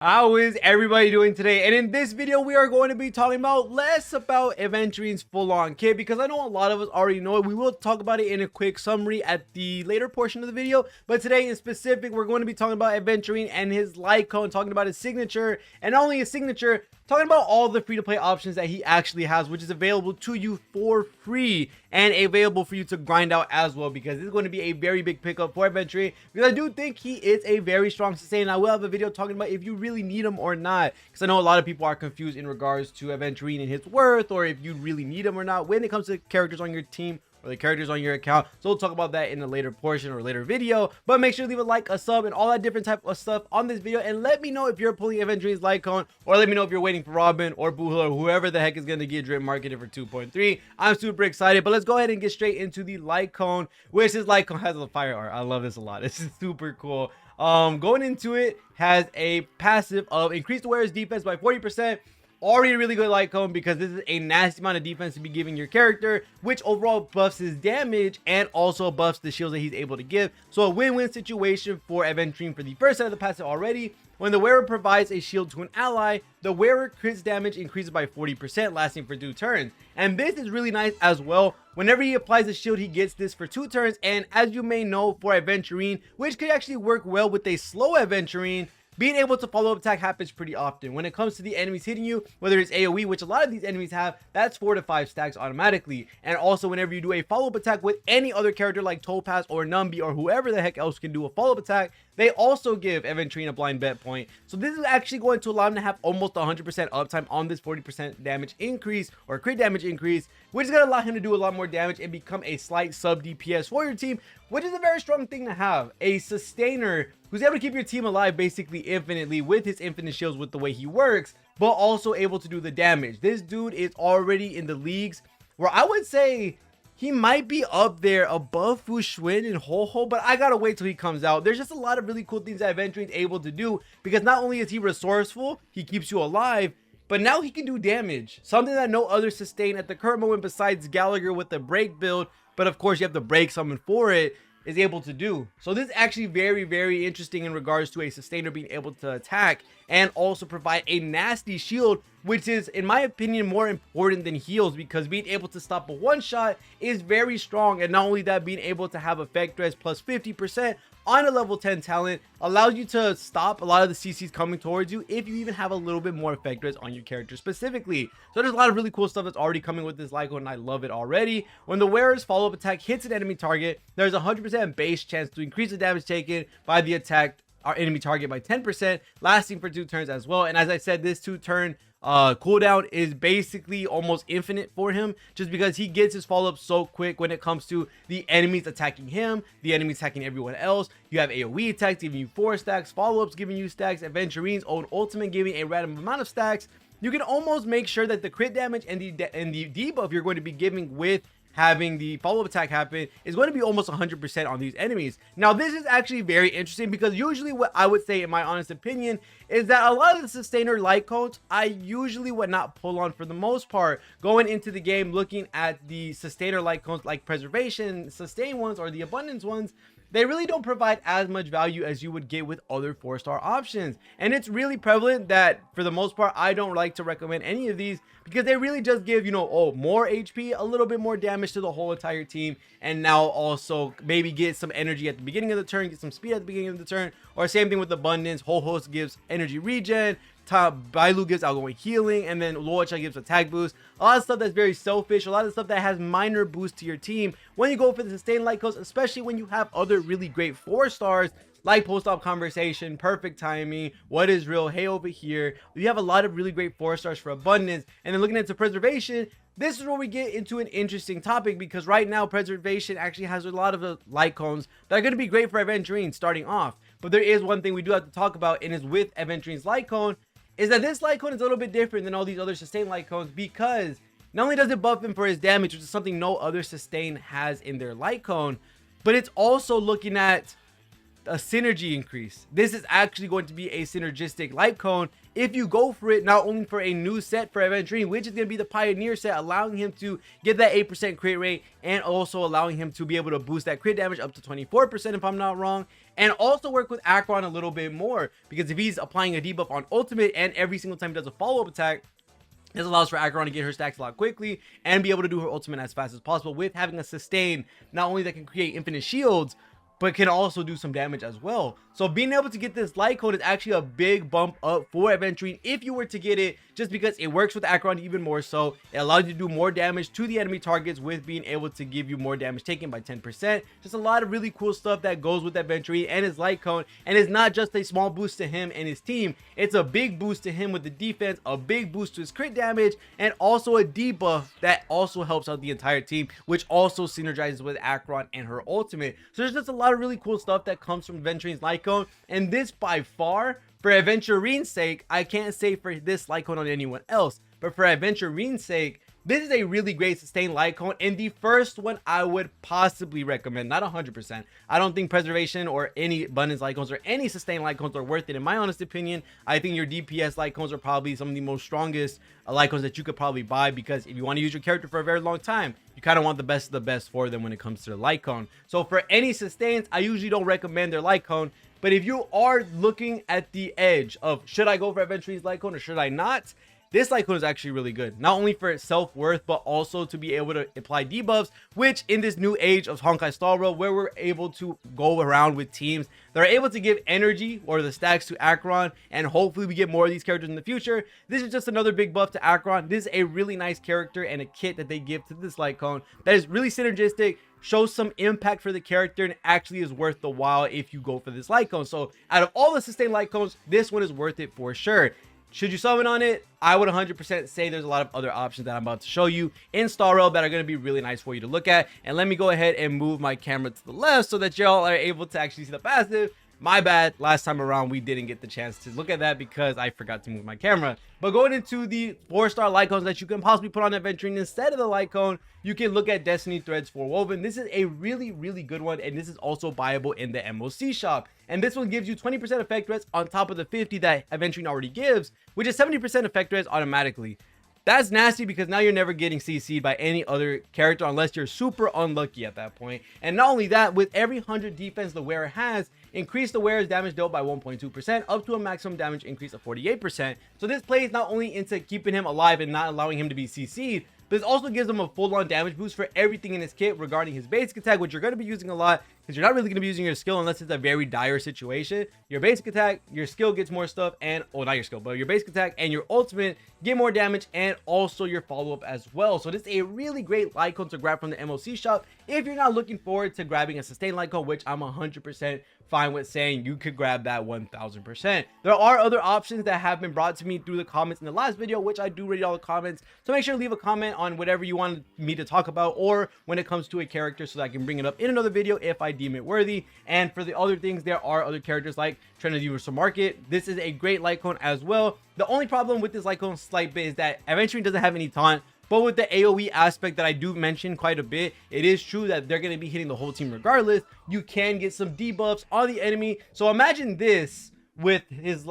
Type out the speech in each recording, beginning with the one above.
How is everybody doing today? And in this video, we are going to be talking about less about Aventurine's full-on kit, because I know a lot of us already know it. We will talk about it in a quick summary at the later portion of the video, but today in specific, we're going to be talking about Aventurine and his Lightcone, talking about his signature, and not only his signature, talking about all the free-to-play options that he actually has, which is available to you for free and available for you to grind out as well, because this is going to be a very big pickup for Aventurine, because I do think he is a very strong sustain. I will have a video talking about if you really need him or not, because I know a lot of people are confused in regards to Aventurine and his worth, or if you really need him or not when it comes to characters on your team or the characters on your account. So we'll talk about that in a later portion or later video, but make sure to leave a like, a sub, and all that different type of stuff on this video, and let me know if you're pulling Aventurine's Lightcone, or let me know if you're waiting for Robin or Boohoo or whoever the heck is going to get drip marketed for 2.3. I'm super excited, but let's go ahead and get straight into the Lightcone, which this Lightcone has a fire art. I love this a lot. This is super cool. Going into it, has a passive of increase the wearer's defense by 40%. Already a really good Lightcone, because this is a nasty amount of defense to be giving your character, which overall buffs his damage and also buffs the shields that he's able to give. So a win-win situation for Aventurine for the first set of the passive already. When the wearer provides a shield to an ally, the wearer crits damage increases by 40%, lasting for 2 turns. And this is really nice as well. Whenever he applies a shield, he gets this for 2 turns. And as you may know, for Aventurine, which could actually work well with a slow Aventurine, being able to follow up attack happens pretty often. When it comes to the enemies hitting you, whether it's AoE, which a lot of these enemies have, that's 4 to 5 stacks automatically. And also whenever you do a follow-up attack with any other character like Topaz or Numby or whoever the heck else can do a follow-up attack, they also give Aventurine a blind bet point. So this is actually going to allow him to have almost 100% uptime on this 40% damage increase or crit damage increase, which is going to allow him to do a lot more damage and become a slight sub DPS for your team, which is a very strong thing to have. A sustainer who's able to keep your team alive basically infinitely with his infinite shields with the way he works, but also able to do the damage. This dude is already in the leagues where I would say he might be up there above Fu Xuan and Ho-Ho, but I gotta wait till he comes out. There's just a lot of really cool things that Aventurine's able to do, because not only is he resourceful, he keeps you alive, but now he can do damage. Something that no other sustain at the current moment besides Gallagher with the break build, but of course you have to break summon for it, is able to do. So this is actually very, very interesting in regards to a sustainer being able to attack and also provide a nasty shield, which is, in my opinion, more important than heals, because being able to stop a one shot is very strong. And not only that, being able to have effect res plus 50% on a level 10 talent allows you to stop a lot of the CCs coming towards you if you even have a little bit more effect res on your character specifically. So there's a lot of really cool stuff that's already coming with this Lightcone, and I love it already. When the wearer's follow-up attack hits an enemy target, there's a 100% base chance to increase the damage taken by the attack our enemy target by 10%, lasting for 2 turns as well. And as I said, this 2-turn cooldown is basically almost infinite for him, just because he gets his follow-up so quick when it comes to the enemies attacking him, the enemies attacking everyone else. You have AoE attacks giving you 4 stacks, follow-ups giving you stacks, Aventurine's own ultimate giving a random amount of stacks. You can almost make sure that the crit damage and the debuff you're going to be giving with having the follow-up attack happen is going to be almost 100% on these enemies. Now this is actually very interesting, because usually what I would say, in my honest opinion, is that a lot of the sustainer Lightcones I usually would not pull on for the most part going into the game. Looking at the sustainer Lightcones like preservation, sustain ones, or the abundance ones, they really don't provide as much value as you would get with other 4-star options. And it's really prevalent that for the most part I don't like to recommend any of these, because they really just give, you know, more HP, a little bit more damage to the whole entire team, and now also maybe get some energy at the beginning of the turn, get some speed at the beginning of the turn. Or same thing with abundance, Ho-Ho gives energy regen, Bailu gives outgoing healing, and then Luocha gives attack boost. A lot of stuff that's very selfish, a lot of stuff that has minor boost to your team when you go for the sustained Lightcones, especially when you have other really great 4-stars like post-op conversation, perfect timing, what is real, hey over here. You have a lot of really great 4-stars for abundance. And then looking into preservation, this is where we get into an interesting topic, because right now preservation actually has a lot of the Lightcones that are going to be great for Aventurine starting off. But there is one thing we do have to talk about, and is with Aventurine's Lightcone, is that this Lightcone is a little bit different than all these other sustain Lightcones, because not only does it buff him for his damage, which is something no other sustain has in their Lightcone, but it's also looking at a synergy increase. This is actually going to be a synergistic light cone if you go for it, not only for a new set for Aventurine, which is going to be the Pioneer set, allowing him to get that 8% crit rate and also allowing him to be able to boost that crit damage up to 24% if I'm not wrong, and also work with Acheron a little bit more, because if he's applying a debuff on ultimate and every single time he does a follow-up attack, this allows for Acheron to get her stacks a lot quickly and be able to do her ultimate as fast as possible with having a sustain not only that can create infinite shields, but can also do some damage as well. So being able to get this light cone is actually a big bump up for Aventurine if you were to get it, just because it works with Acheron even more so. It allows you to do more damage to the enemy targets with being able to give you more damage taken by 10%. Just a lot of really cool stuff that goes with Aventurine and his light cone. And it's not just a small boost to him and his team. It's a big boost to him with the defense, a big boost to his crit damage, and also a debuff that also helps out the entire team, which also synergizes with Acheron and her ultimate. So there's just a lot of really cool stuff that comes from Aventurine's light cone. And this by far, for Aventurine's sake, I can't say for this light cone on anyone else, but for Aventurine's sake, this is a really great sustained light cone, and the first one I would possibly recommend, not 100%. I don't think preservation or any abundance light cones or any sustained light cones are worth it in my honest opinion. I think your DPS light cones are probably some of the most strongest light cones that you could probably buy, because if you want to use your character for a very long time, you kind of want the best of the best for them when it comes to the light cone. So for any sustains, I usually don't recommend their light cone. But if you are looking at the edge of should I go for Aventurine's light cone or should I not, this light cone is actually really good, not only for its self-worth, but also to be able to apply debuffs, which in this new age of Honkai Star Rail, where we're able to go around with teams that are able to give energy or the stacks to Acheron, and hopefully we get more of these characters in the future. This is just another big buff to Acheron. This is a really nice character and a kit that they give to this light cone that is really synergistic, shows some impact for the character, and actually is worth the while if you go for this light cone. So out of all the sustained light cones, this one is worth it for sure. Should you summon on it? I would 100% say there's a lot of other options that I'm about to show you in Star Rail that are going to be really nice for you to look at. And let me go ahead and move my camera to the left so that y'all are able to actually see the passive. My bad, last time around we didn't get the chance to look at that because I forgot to move my camera. But going into the 4-star light cones that you can possibly put on Aventurine instead of the light cone, you can look at Destiny Threads for Woven. This is a really good one, and this is also buyable in the MOC shop. And this one gives you 20% effect rates on top of the 50 that Aventurine already gives, which is 70% effect rates automatically. That's nasty because now you're never getting CC'd by any other character unless you're super unlucky at that point. And not only that, with every 100 defense the wearer has, increase the wearer's damage dealt by 1.2% up to a maximum damage increase of 48%. So this plays not only into keeping him alive and not allowing him to be CC'd, but it also gives him a full-on damage boost for everything in his kit regarding his basic attack, which you're going to be using a lot because you're not really going to be using your skill unless it's a very dire situation. Your basic attack, your skill gets more stuff, and well, not your skill, but your basic attack and your ultimate get more damage, and also your follow-up as well. So this is a really great light cone to grab from the MOC shop if you're not looking forward to grabbing a sustained light cone, which I'm 100% fine with saying you could grab that 1000%. There are other options that have been brought to me through the comments in the last video, which I do read all the comments, so make sure to leave a comment on whatever you want me to talk about, or when it comes to a character, so that I can bring it up in another video if I deem it worthy. And for the other things, there are other characters like Trinity Universal Market. This is a great light cone as well. The only problem with this light cone slight bit is that Aventurine doesn't have any taunt. But with the AoE aspect that I do mention quite a bit, it is true that they're going to be hitting the whole team regardless. You can get some debuffs on the enemy. So imagine this with his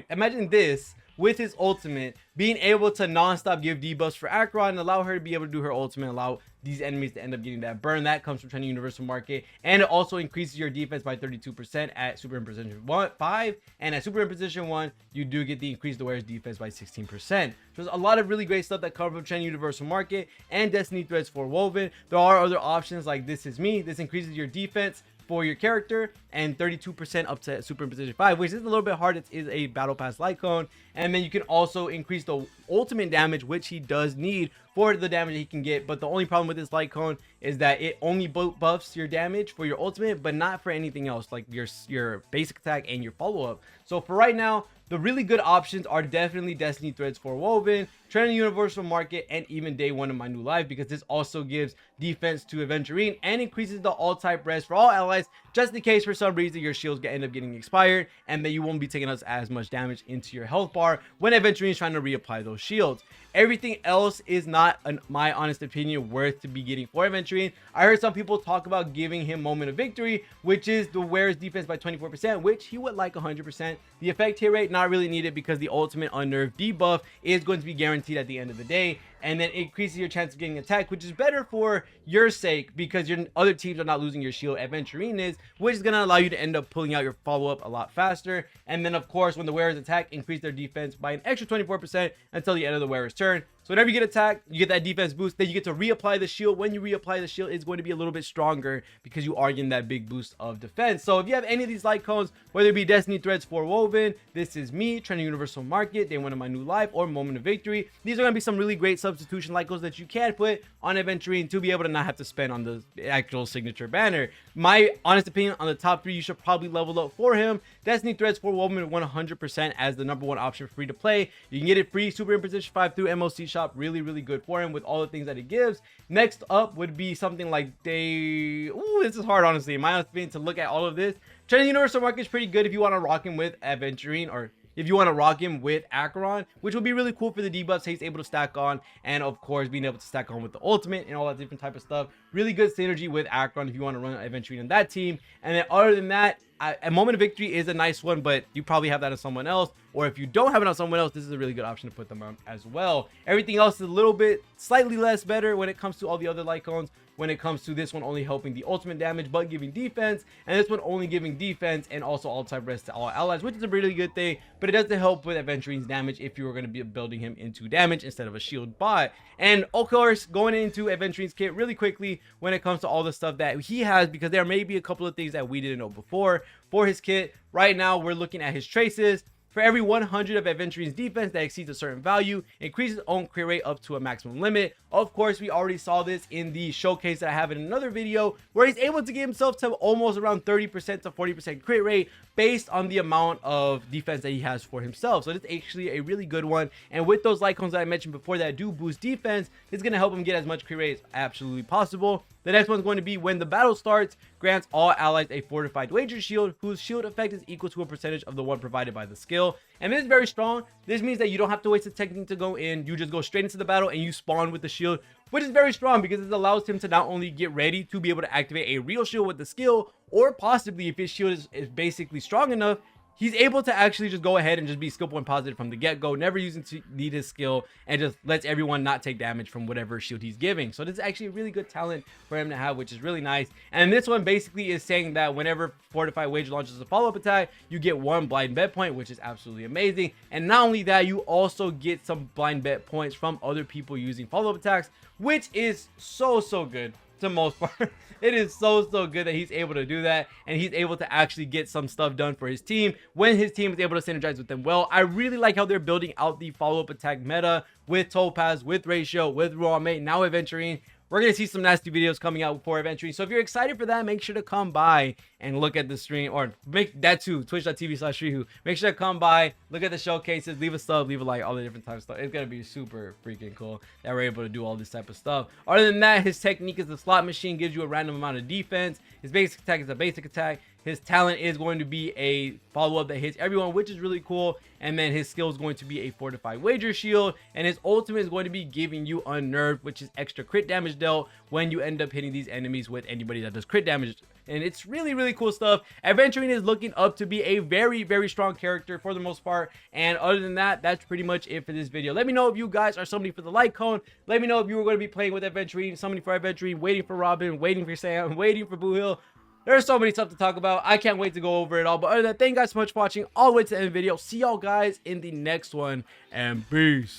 imagine this with his ultimate being able to non-stop give debuffs for Acheron and allow her to be able to do her ultimate, allow these enemies to end up getting that burn. That comes from Trinity Universal Market, and it also increases your defense by 32% at Super Imposition 5, and at Super Imposition 1 you do get the increased awareness defense by 16%. So there's a lot of really great stuff that comes from Trinity Universal Market and Destiny Threads for Woven. There are other options like This Is Me. This increases your defense for your character and 32% up to Super Imposition 5, which is a little bit hard. It is a battle pass light cone. And then you can also increase the ultimate damage, which he does need for the damage he can get. But the only problem with this light cone is that it only buffs your damage for your ultimate, but not for anything else like your basic attack and your follow-up. So for right now, the really good options are definitely Destiny Threads for Woven, Trending Universal Market, and even Day 1 of my new life, because this also gives defense to Aventurine and increases the all-type res for all allies, just in case for some reason your shields end up getting expired, and then you won't be taking as much damage into your health bar when Aventurine is trying to reapply those shields. Everything else is not, my honest opinion, worth to be getting for Aventurine. I heard some people talk about giving him Moment of Victory, which is the wears defense by 24%, which he would like 100%. The effect hit rate, not really needed, because the ultimate unnerve debuff is going to be guaranteed at the end of the day, and then it increases your chance of getting attacked, which is better for your sake because your other teams are not losing your shield. Aventurine is, which is going to allow you to end up pulling out your follow-up a lot faster. And then, of course, when the wearers attack, increase their defense by an extra 24% until the end of the wearer's turn. So whenever you get attacked, you get that defense boost. Then you get to reapply the shield. When you reapply the shield, it's going to be a little bit stronger because you are getting that big boost of defense. So if you have any of these light cones, whether it be Destiny Threads for Woven, This Is Me, Trending Universal Market, Day 1 of my new life, or Moment of Victory, these are going to be some really great substitution light cones that you can put on Aventurine to be able to not have to spend on the actual signature banner. My honest opinion on the top 3, you should probably level up for him. Destiny Threads for Woven 100% as the #1 option, free to play. You can get it free, super imposition 5 through MOC shop. Really good for him with all the things that it gives. Next up would be something like Day... Ooh, this is hard, honestly. My honest opinion, to look at all of this. Trending Universal Market is pretty good if you want to rock him with Aventurine, or if you want to rock him with Acheron, which would be really cool for the debuffs he's able to stack on, and of course being able to stack on with the ultimate and all that different type of stuff. Really good synergy with Acheron if you want to run Aventurine in that team. And then other than that, a Moment of Victory is a nice one, but you probably have that on someone else, or if you don't have it on someone else, this is a really good option to put them on as well. Everything else is a little bit slightly less better when it comes to all the other light cones. When it comes to this one only helping the ultimate damage but giving defense, and this one only giving defense and also all type rest to all allies, which is a really good thing, but it doesn't help with Aventurine's damage if you were going to be building him into damage instead of a shield bot. And of course, going into Aventurine's kit really quickly when it comes to all the stuff that he has, because there may be a couple of things that we didn't know before for his kit. Right now we're looking at his traces. For every 100 of Aventurine's defense that exceeds a certain value, increases own crit rate up to a maximum limit. Of course, we already saw this in the showcase that I have in another video, where he's able to get himself to almost around 30% to 40% crit rate based on the amount of defense that he has for himself. So it's actually a really good one. And with those light cones that I mentioned before that do boost defense, it's going to help him get as much crit rate as absolutely possible. The next one's going to be when the battle starts, grants all allies a fortified wager shield whose shield effect is equal to a percentage of the one provided by the skill. And this is very strong. This means that you don't have to waste a technique to go in. You just go straight into the battle and you spawn with the shield, which is very strong because it allows him to not only get ready to be able to activate a real shield with the skill, or possibly if his shield is basically strong enough, he's able to actually just go ahead and just be skill point positive from the get-go, never using to need his skill, and just lets everyone not take damage from whatever shield he's giving. So this is actually a really good talent for him to have, which is really nice. And this one basically is saying that whenever Fortified Wage launches a follow-up attack, you get 1 blind bet point, which is absolutely amazing. And not only that, you also get some blind bet points from other people using follow-up attacks, which is so good to most part. It is so good that he's able to do that, and he's able to actually get some stuff done for his team when his team is able to synergize with them well. I really like how they're building out the follow-up attack meta with Topaz, with Ratio, with Raw Mate, now Aventurine. We're going to see some nasty videos coming out for Aventurine. So if you're excited for that, make sure to come by and look at the stream, or make that too, twitch.tv/REHOO. Make sure to come by, look at the showcases, leave a sub, leave a like, all the different types of stuff. It's going to be super freaking cool that we're able to do all this type of stuff. Other than that, his technique is the slot machine, gives you a random amount of defense. His basic attack is a basic attack. His talent is going to be a follow-up that hits everyone, which is really cool. And then his skill is going to be a fortified wager shield. And his ultimate is going to be giving you unnerved, which is extra crit damage dealt when you end up hitting these enemies with anybody that does crit damage. And it's really cool stuff. Aventurine is looking up to be a very strong character for the most part. And other than that, that's pretty much it for this video. Let me know if you guys are somebody for the light cone. Let me know if you were going to be playing with Aventurine, somebody for Aventurine, waiting for Robin, waiting for Sam, waiting for Boo Hill. There's so many stuff to talk about. I can't wait to go over it all. But other than that, thank you guys so much for watching all the way to the end of the video. See y'all guys in the next one, and peace.